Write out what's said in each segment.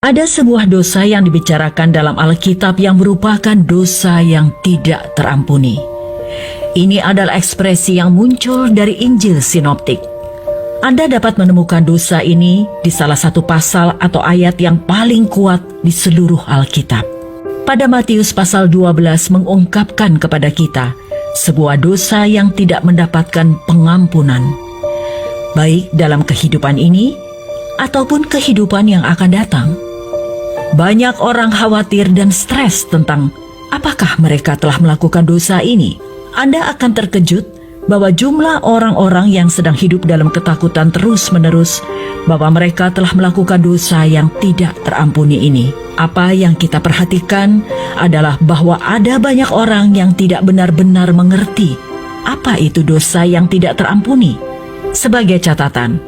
Ada sebuah dosa yang dibicarakan dalam Alkitab yang merupakan dosa yang tidak terampuni. Ini adalah ekspresi yang muncul dari Injil Sinoptik. Anda dapat menemukan dosa ini di salah satu pasal atau ayat yang paling kuat di seluruh Alkitab. Pada Matius pasal 12 mengungkapkan kepada kita sebuah dosa yang tidak mendapatkan pengampunan, baik dalam kehidupan ini ataupun kehidupan yang akan datang. Banyak orang khawatir dan stres tentang apakah mereka telah melakukan dosa ini. Anda akan terkejut bahwa jumlah orang-orang yang sedang hidup dalam ketakutan terus-menerus bahwa mereka telah melakukan dosa yang tidak terampuni ini. Apa yang kita perhatikan adalah bahwa ada banyak orang yang tidak benar-benar mengerti apa itu dosa yang tidak terampuni. Sebagai catatan,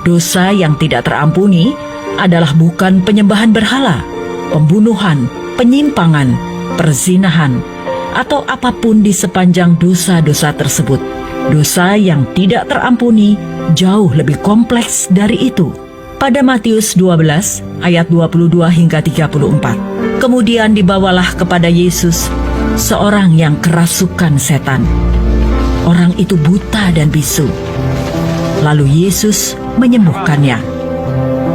dosa yang tidak terampuni adalah bukan penyembahan berhala, pembunuhan, penyimpangan, perzinahan, atau apapun di sepanjang dosa-dosa tersebut. Dosa yang tidak terampuni jauh lebih kompleks dari itu. Pada Matius 12 ayat 22 hingga 34, kemudian dibawalah kepada Yesus seorang yang kerasukan setan. Orang itu buta dan bisu. Lalu Yesus menyembuhkannya,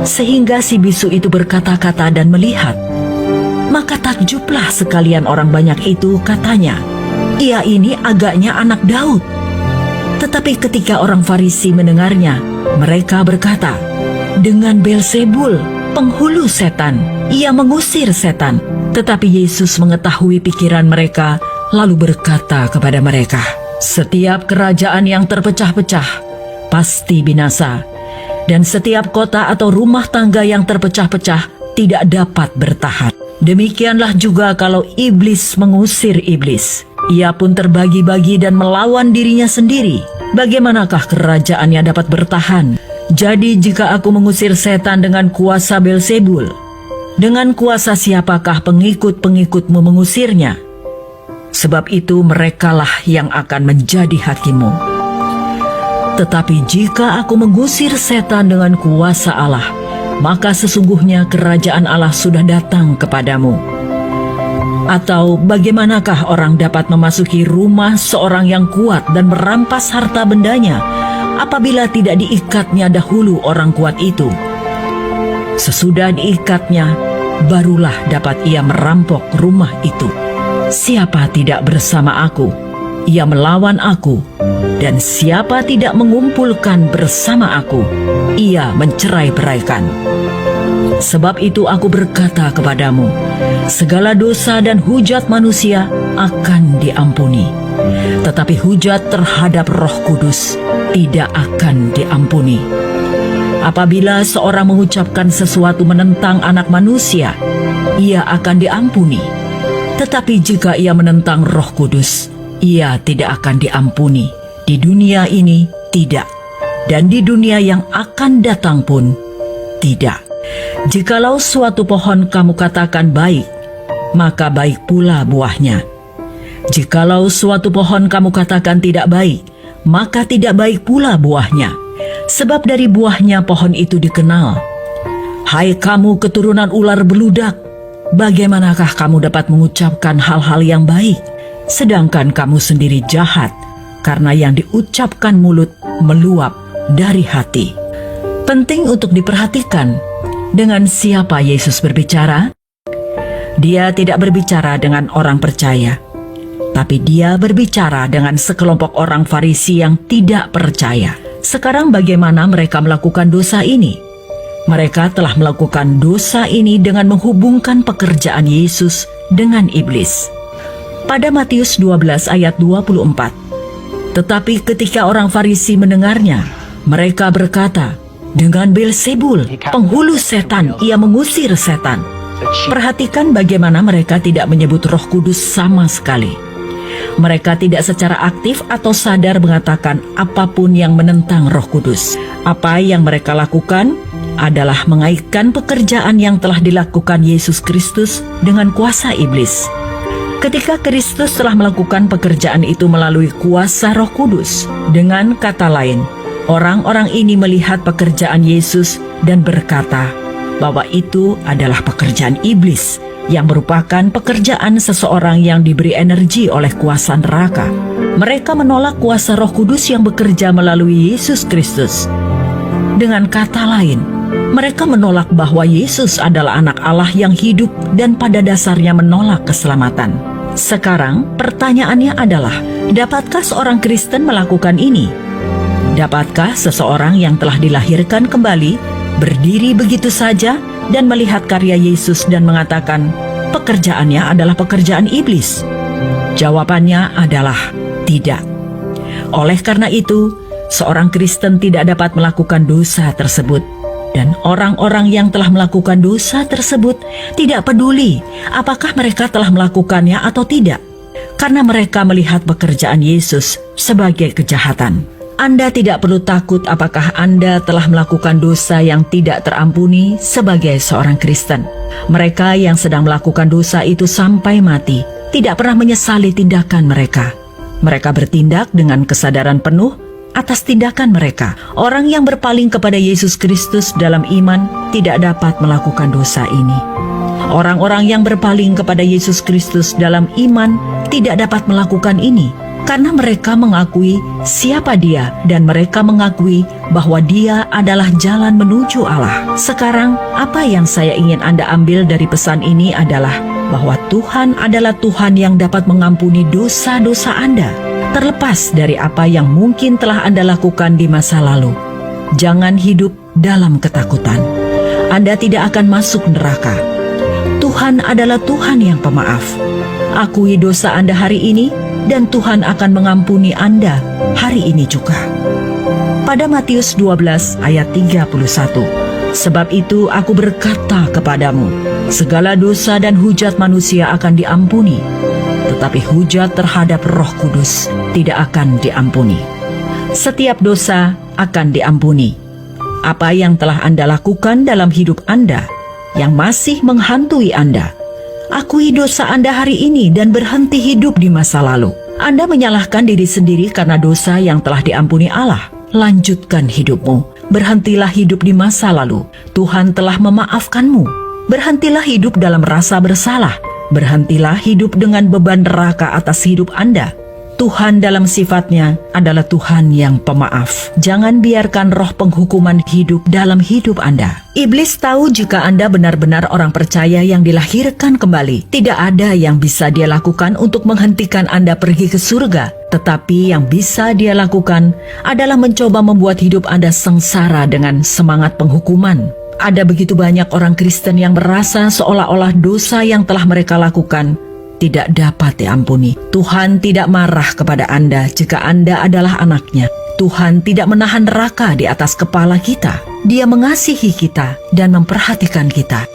sehingga si bisu itu berkata-kata dan melihat. Maka takjublah sekalian orang banyak itu, katanya, "Ia ini agaknya anak Daud." Tetapi ketika orang Farisi mendengarnya, mereka berkata, "Dengan Beelzebul, penghulu setan, ia mengusir setan." Tetapi Yesus mengetahui pikiran mereka, lalu berkata kepada mereka, "Setiap kerajaan yang terpecah-pecah pasti binasa, dan setiap kota atau rumah tangga yang terpecah-pecah tidak dapat bertahan. Demikianlah juga kalau iblis mengusir iblis, ia pun terbagi-bagi dan melawan dirinya sendiri. Bagaimanakah kerajaannya dapat bertahan? Jadi jika aku mengusir setan dengan kuasa Beelzebul, dengan kuasa siapakah pengikut-pengikutmu mengusirnya? Sebab itu merekalah yang akan menjadi hakimu. Tetapi jika aku mengusir setan dengan kuasa Allah, maka sesungguhnya kerajaan Allah sudah datang kepadamu. Atau bagaimanakah orang dapat memasuki rumah seorang yang kuat dan merampas harta bendanya apabila tidak diikatnya dahulu orang kuat itu? Sesudah diikatnya, barulah dapat ia merampok rumah itu. Siapa tidak bersama aku, ia melawan aku, dan siapa tidak mengumpulkan bersama aku, ia mencerai-beraikan. Sebab itu aku berkata kepadamu, segala dosa dan hujat manusia akan diampuni, tetapi hujat terhadap Roh Kudus tidak akan diampuni. Apabila seorang mengucapkan sesuatu menentang Anak Manusia, ia akan diampuni. Tetapi jika ia menentang Roh Kudus, ia tidak akan diampuni. Di dunia ini tidak, dan di dunia yang akan datang pun tidak. Jikalau suatu pohon kamu katakan baik, maka baik pula buahnya. Jikalau suatu pohon kamu katakan tidak baik, maka tidak baik pula buahnya. Sebab dari buahnya pohon itu dikenal. Hai kamu keturunan ular beludak, bagaimanakah kamu dapat mengucapkan hal-hal yang baik, sedangkan kamu sendiri jahat, karena yang diucapkan mulut meluap dari hati. Penting untuk diperhatikan dengan siapa Yesus berbicara. Dia tidak berbicara dengan orang percaya, tapi dia berbicara dengan sekelompok orang Farisi yang tidak percaya. Sekarang bagaimana mereka melakukan dosa ini? Mereka telah melakukan dosa ini dengan menghubungkan pekerjaan Yesus dengan iblis. Pada Matius 12 ayat 24, tetapi ketika orang Farisi mendengarnya, mereka berkata, dengan Beelzebul, penghulu setan, ia mengusir setan. Perhatikan bagaimana mereka tidak menyebut Roh Kudus sama sekali. Mereka tidak secara aktif atau sadar mengatakan apapun yang menentang Roh Kudus. Apa yang mereka lakukan adalah mengaitkan pekerjaan yang telah dilakukan Yesus Kristus dengan kuasa iblis. Ketika Kristus telah melakukan pekerjaan itu melalui kuasa Roh Kudus, dengan kata lain, orang-orang ini melihat pekerjaan Yesus dan berkata, bahwa itu adalah pekerjaan iblis, yang merupakan pekerjaan seseorang yang diberi energi oleh kuasa neraka. Mereka menolak kuasa Roh Kudus yang bekerja melalui Yesus Kristus. Dengan kata lain, mereka menolak bahwa Yesus adalah anak Allah yang hidup dan pada dasarnya menolak keselamatan. Sekarang pertanyaannya adalah, dapatkah seorang Kristen melakukan ini? Dapatkah seseorang yang telah dilahirkan kembali berdiri begitu saja dan melihat karya Yesus dan mengatakan pekerjaannya adalah pekerjaan iblis? Jawabannya adalah tidak. Oleh karena itu, seorang Kristen tidak dapat melakukan dosa tersebut. Dan orang-orang yang telah melakukan dosa tersebut tidak peduli apakah mereka telah melakukannya atau tidak, karena mereka melihat pekerjaan Yesus sebagai kejahatan. Anda tidak perlu takut apakah Anda telah melakukan dosa yang tidak terampuni sebagai seorang Kristen. Mereka yang sedang melakukan dosa itu sampai mati tidak pernah menyesali tindakan mereka. Mereka bertindak dengan kesadaran penuh atas tindakan mereka. Orang yang berpaling kepada Yesus Kristus dalam iman tidak dapat melakukan dosa ini. Orang-orang yang berpaling kepada Yesus Kristus dalam iman tidak dapat melakukan ini, karena mereka mengakui siapa Dia dan mereka mengakui bahwa Dia adalah jalan menuju Allah. Sekarang, apa yang saya ingin Anda ambil dari pesan ini adalah bahwa Tuhan adalah Tuhan yang dapat mengampuni dosa-dosa Anda, terlepas dari apa yang mungkin telah Anda lakukan di masa lalu. Jangan hidup dalam ketakutan. Anda tidak akan masuk neraka. Tuhan adalah Tuhan yang pemaaf. Akui dosa Anda hari ini, dan Tuhan akan mengampuni Anda hari ini juga. Pada Matius 12 ayat 31, sebab itu aku berkata kepadamu, segala dosa dan hujat manusia akan diampuni, tetapi hujat terhadap Roh Kudus tidak akan diampuni. Setiap dosa akan diampuni. Apa yang telah Anda lakukan dalam hidup Anda yang masih menghantui Anda, akui dosa Anda hari ini dan berhenti hidup di masa lalu. Anda menyalahkan diri sendiri karena dosa yang telah diampuni Allah. Lanjutkan hidupmu. Berhentilah hidup di masa lalu. Tuhan telah memaafkanmu. Berhentilah hidup dalam rasa bersalah. Berhentilah hidup dengan beban neraka atas hidup Anda. Tuhan dalam sifatnya adalah Tuhan yang pemaaf. Jangan biarkan roh penghukuman hidup dalam hidup Anda. Iblis tahu jika Anda benar-benar orang percaya yang dilahirkan kembali, tidak ada yang bisa dia lakukan untuk menghentikan Anda pergi ke surga. Tetapi yang bisa dia lakukan adalah mencoba membuat hidup Anda sengsara dengan semangat penghukuman. Ada begitu banyak orang Kristen yang merasa seolah-olah dosa yang telah mereka lakukan tidak dapat diampuni. Tuhan tidak marah kepada Anda jika Anda adalah anaknya. Tuhan tidak menahan neraka di atas kepala kita. Dia mengasihi kita dan memperhatikan kita.